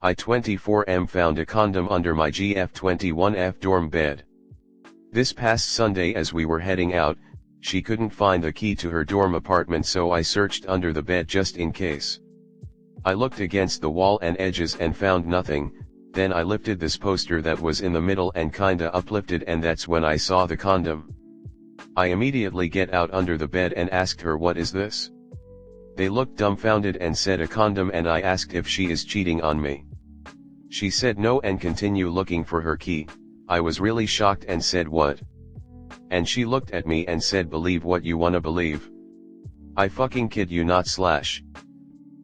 I 24M found a condom under my GF21F dorm bed. This past Sunday as we were heading out, she couldn't find the key to her dorm apartment, so I searched under the bed just in case. I looked against the wall and edges and found nothing. Then I lifted this poster that was in the middle and kinda uplifted, and that's when I saw the condom. I immediately get out under the bed and asked her, "What is this?" They looked dumbfounded and said a condom, and I asked if she is cheating on me. She said no and continue looking for her key. I was really shocked and said, "What?" And she looked at me and said, "Believe what you wanna believe." I fucking kid you not slash.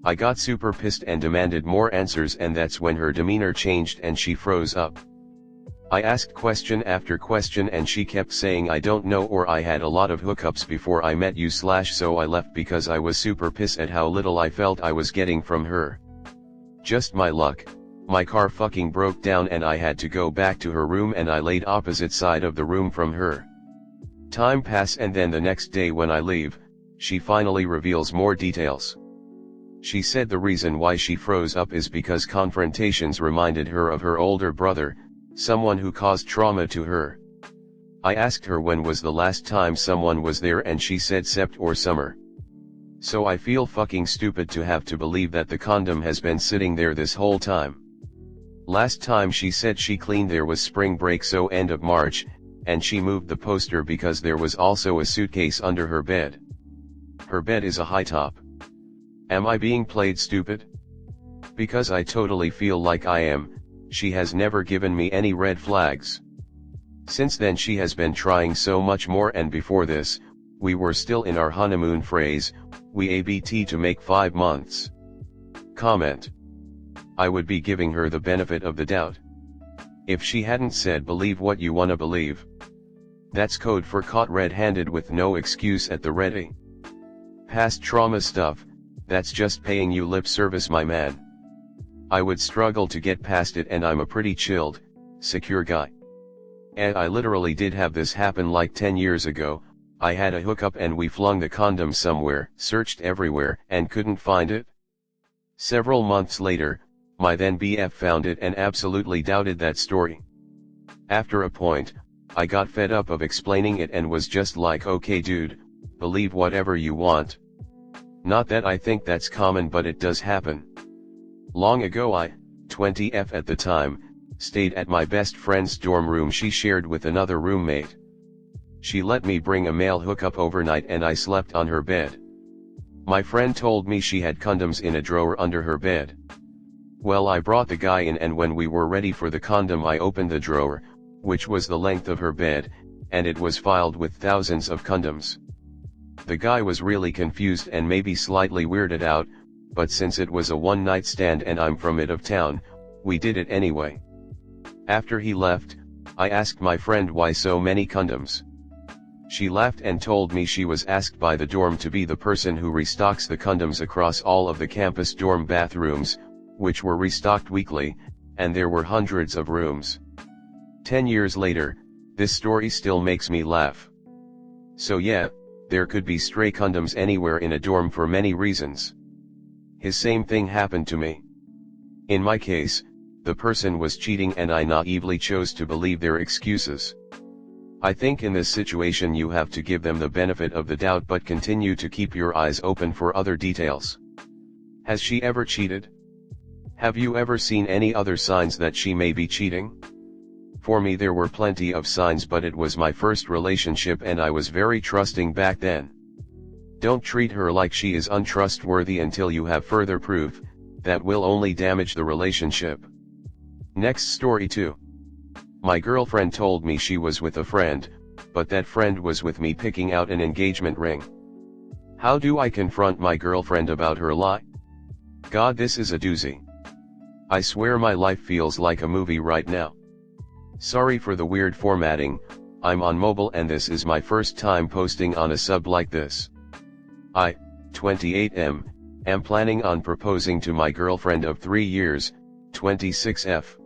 I got super pissed and demanded more answers, and that's when her demeanor changed and she froze up. I asked question after question and she kept saying, "I don't know," or "I had a lot of hookups before I met you slash." So I left because I was super pissed at how little I felt I was getting from her. Just my luck, my car fucking broke down and I had to go back to her room, and I laid opposite side of the room from her. Time pass, and then the next day when I leave, she finally reveals more details. She said the reason why she froze up is because confrontations reminded her of her older brother, someone who caused trauma to her. I asked her when was the last time someone was there, and she said Sept or summer. So I feel fucking stupid to have to believe that the condom has been sitting there this whole time. Last time she said she cleaned there was spring break, so end of March, and she moved the poster because there was also a suitcase under her bed. Her bed is a high top. Am I being played stupid? Because I totally feel like I am. She has never given me any red flags. Since then she has been trying so much more, and before this, we were still in our honeymoon phase. We ABT to make 5 months. Comment. I would be giving her the benefit of the doubt if she hadn't said believe what you wanna believe. That's code for caught red-handed with no excuse at the ready. Past trauma stuff, that's just paying you lip service, my man. I would struggle to get past it, and I'm a pretty chilled, secure guy. And I literally did have this happen like 10 years ago. I had a hookup and we flung the condom somewhere, searched everywhere, and couldn't find it. Several months later, my then BF found it and absolutely doubted that story. After a point, I got fed up of explaining it and was just like, "Okay dude, believe whatever you want." Not that I think that's common, but it does happen. Long ago I, 20F at the time, stayed at my best friend's dorm room she shared with another roommate. She let me bring a male hookup overnight and I slept on her bed. My friend told me she had condoms in a drawer under her bed. Well, I brought the guy in, and when we were ready for the condom I opened the drawer, which was the length of her bed, and it was filled with thousands of condoms. The guy was really confused and maybe slightly weirded out, but since it was a one-night stand and I'm from out of town, we did it anyway. After he left, I asked my friend why so many condoms. She laughed and told me she was asked by the dorm to be the person who restocks the condoms across all of the campus dorm bathrooms, which were restocked weekly, and there were hundreds of rooms. 10 years later, this story still makes me laugh. So yeah, there could be stray condoms anywhere in a dorm for many reasons. His same thing happened to me. In my case, the person was cheating and I naively chose to believe their excuses. I think in this situation you have to give them the benefit of the doubt but continue to keep your eyes open for other details. Has she ever cheated? Have you ever seen any other signs that she may be cheating? For me there were plenty of signs, but it was my first relationship and I was very trusting back then. Don't treat her like she is untrustworthy until you have further proof. That will only damage the relationship. Next story 2. My girlfriend told me she was with a friend, but that friend was with me picking out an engagement ring. How do I confront my girlfriend about her lie? God, this is a doozy. I swear my life feels like a movie right now. Sorry for the weird formatting, I'm on mobile and this is my first time posting on a sub like this. I, 28M, am planning on proposing to my girlfriend of 3 years, 26F.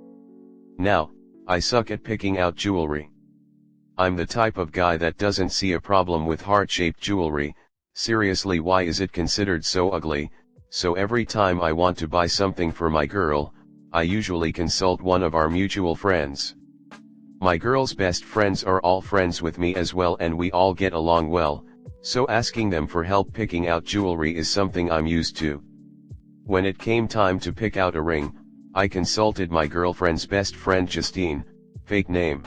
Now, I suck at picking out jewelry. I'm the type of guy that doesn't see a problem with heart-shaped jewelry. Seriously, why is it considered so ugly? So every time I want to buy something for my girl, I usually consult one of our mutual friends. My girl's best friends are all friends with me as well and we all get along well, so asking them for help picking out jewelry is something I'm used to. When it came time to pick out a ring, I consulted my girlfriend's best friend Justine, fake name.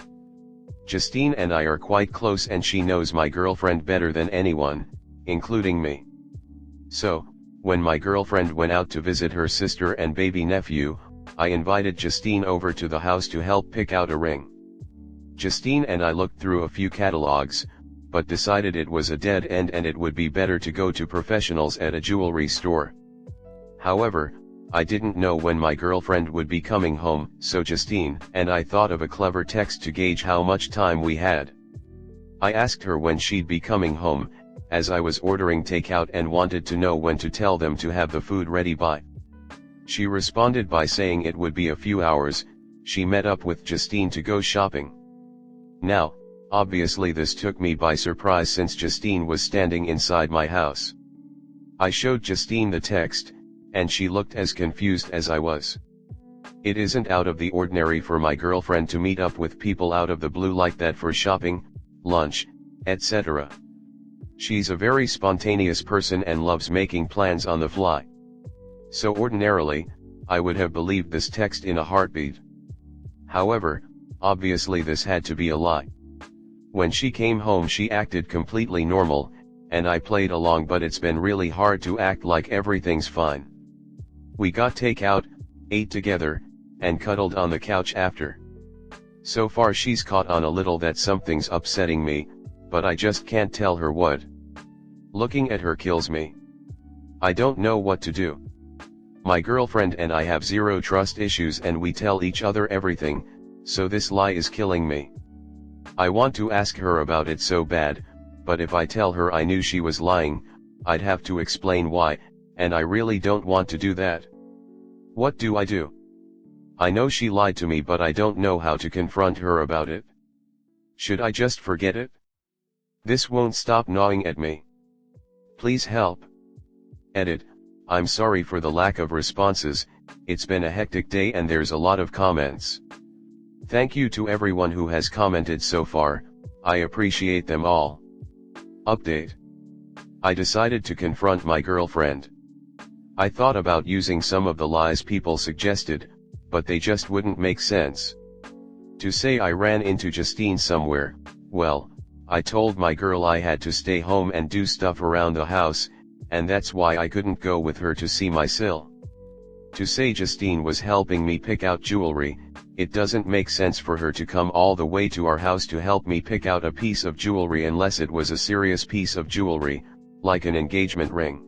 Justine and I are quite close and she knows my girlfriend better than anyone, including me. So, when my girlfriend went out to visit her sister and baby nephew, I invited Justine over to the house to help pick out a ring. Justine and I looked through a few catalogs, but decided it was a dead end and it would be better to go to professionals at a jewelry store. However, I didn't know when my girlfriend would be coming home, so Justine and I thought of a clever text to gauge how much time we had. I asked her when she'd be coming home, as I was ordering takeout and wanted to know when to tell them to have the food ready by. She responded by saying it would be a few hours. She met up with Justine to go shopping. Now, obviously this took me by surprise since Justine was standing inside my house. I showed Justine the text, and she looked as confused as I was. It isn't out of the ordinary for my girlfriend to meet up with people out of the blue like that for shopping, lunch, etc. She's a very spontaneous person and loves making plans on the fly. So ordinarily, I would have believed this text in a heartbeat. However, obviously this had to be a lie. When she came home she acted completely normal, and I played along, but it's been really hard to act like everything's fine. We got takeout, ate together, and cuddled on the couch after. So far she's caught on a little that something's upsetting me, but I just can't tell her what. Looking at her kills me. I don't know what to do. My girlfriend and I have zero trust issues and we tell each other everything, so this lie is killing me. I want to ask her about it so bad, but if I tell her I knew she was lying, I'd have to explain why, and I really don't want to do that. What do I do? I know she lied to me, but I don't know how to confront her about it. Should I just forget it? This won't stop gnawing at me. Please help. Edit. I'm sorry for the lack of responses, it's been a hectic day and there's a lot of comments. Thank you to everyone who has commented so far, I appreciate them all. Update. I decided to confront my girlfriend. I thought about using some of the lies people suggested, but they just wouldn't make sense. To say I ran into Justine somewhere, well, I told my girl I had to stay home and do stuff around the house, and that's why I couldn't go with her to see my sil. To say Justine was helping me pick out jewelry, it doesn't make sense for her to come all the way to our house to help me pick out a piece of jewelry unless it was a serious piece of jewelry, like an engagement ring.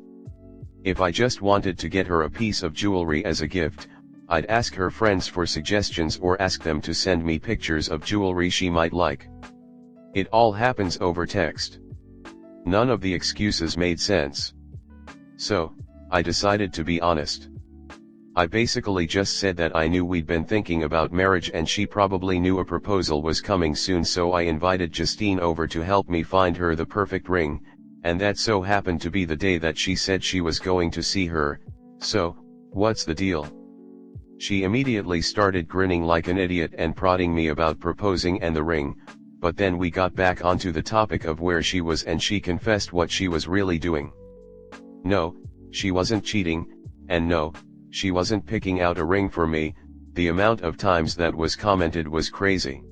If I just wanted to get her a piece of jewelry as a gift, I'd ask her friends for suggestions or ask them to send me pictures of jewelry she might like. It all happens over text. None of the excuses made sense. So, I decided to be honest. I basically just said that I knew we'd been thinking about marriage and she probably knew a proposal was coming soon, so I invited Justine over to help me find her the perfect ring, and that so happened to be the day that she said she was going to see her. So, what's the deal? She immediately started grinning like an idiot and prodding me about proposing and the ring, but then we got back onto the topic of where she was and she confessed what she was really doing. No, she wasn't cheating, and no, she wasn't picking out a ring for me. The amount of times that was commented was crazy.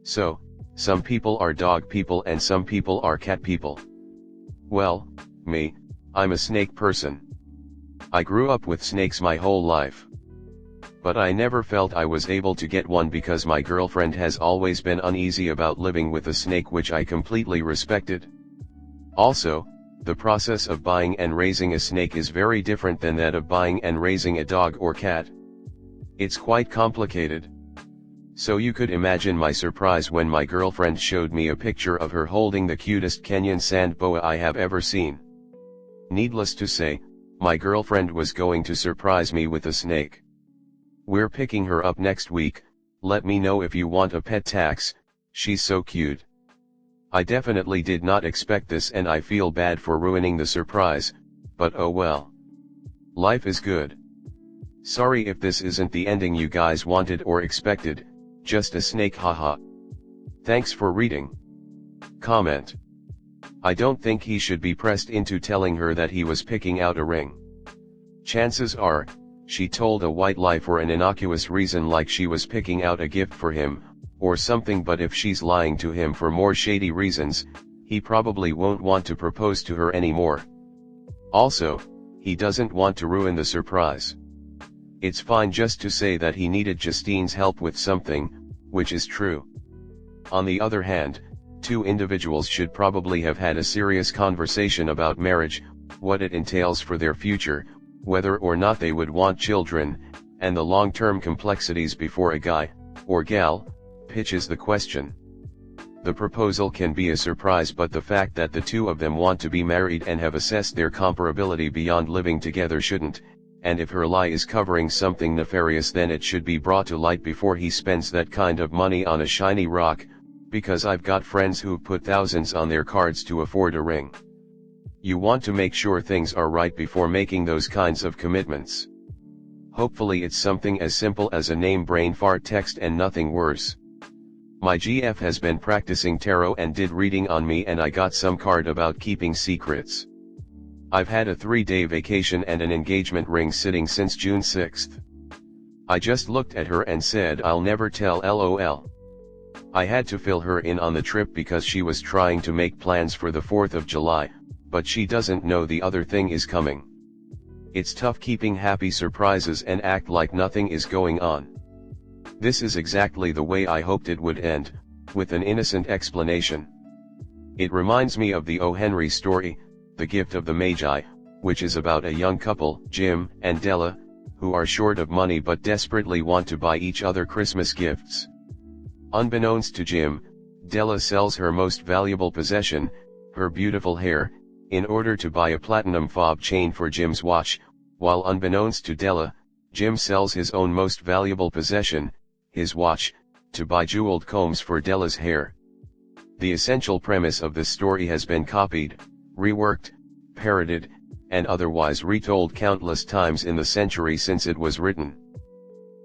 So, some people are dog people and some people are cat people. Well, me, I'm a snake person. I grew up with snakes my whole life. But I never felt I was able to get one because my girlfriend has always been uneasy about living with a snake, which I completely respected. Also, the process of buying and raising a snake is very different than that of buying and raising a dog or cat. It's quite complicated. So you could imagine my surprise when my girlfriend showed me a picture of her holding the cutest Kenyan sand boa I have ever seen. Needless to say, my girlfriend was going to surprise me with a snake. We're picking her up next week. Let me know if you want a pet tax, she's so cute. I definitely did not expect this and I feel bad for ruining the surprise, but oh well. Life is good. Sorry if this isn't the ending you guys wanted or expected, just a snake haha. Thanks for reading. Comment. I don't think he should be pressed into telling her that he was picking out a ring. Chances are, she told a white lie for an innocuous reason like she was picking out a gift for him, or something, but if she's lying to him for more shady reasons, he probably won't want to propose to her anymore. Also, he doesn't want to ruin the surprise. It's fine just to say that he needed Justine's help with something, which is true. On the other hand, two individuals should probably have had a serious conversation about marriage, what it entails for their future, whether or not they would want children, and the long-term complexities before a guy, or gal, pitches the question. The proposal can be a surprise, but the fact that the two of them want to be married and have assessed their comparability beyond living together shouldn't, and if her lie is covering something nefarious, then it should be brought to light before he spends that kind of money on a shiny rock, because I've got friends who've put thousands on their cards to afford a ring. You want to make sure things are right before making those kinds of commitments. Hopefully it's something as simple as a name brain fart text and nothing worse. My GF has been practicing tarot and did reading on me, and I got some card about keeping secrets. I've had a 3-day vacation and an engagement ring sitting since June 6th. I just looked at her and said I'll never tell, LOL. I had to fill her in on the trip because she was trying to make plans for the 4th of July, but she doesn't know the other thing is coming. It's tough keeping happy surprises and act like nothing is going on. This is exactly the way I hoped it would end, with an innocent explanation. It reminds me of the O. Henry story, The Gift of the Magi, which is about a young couple, Jim and Della, who are short of money but desperately want to buy each other Christmas gifts. Unbeknownst to Jim, Della sells her most valuable possession, her beautiful hair, in order to buy a platinum fob chain for Jim's watch, while unbeknownst to Della, Jim sells his own most valuable possession, his watch, to buy jeweled combs for Della's hair. The essential premise of this story has been copied, reworked, parroted, and otherwise retold countless times in the century since it was written.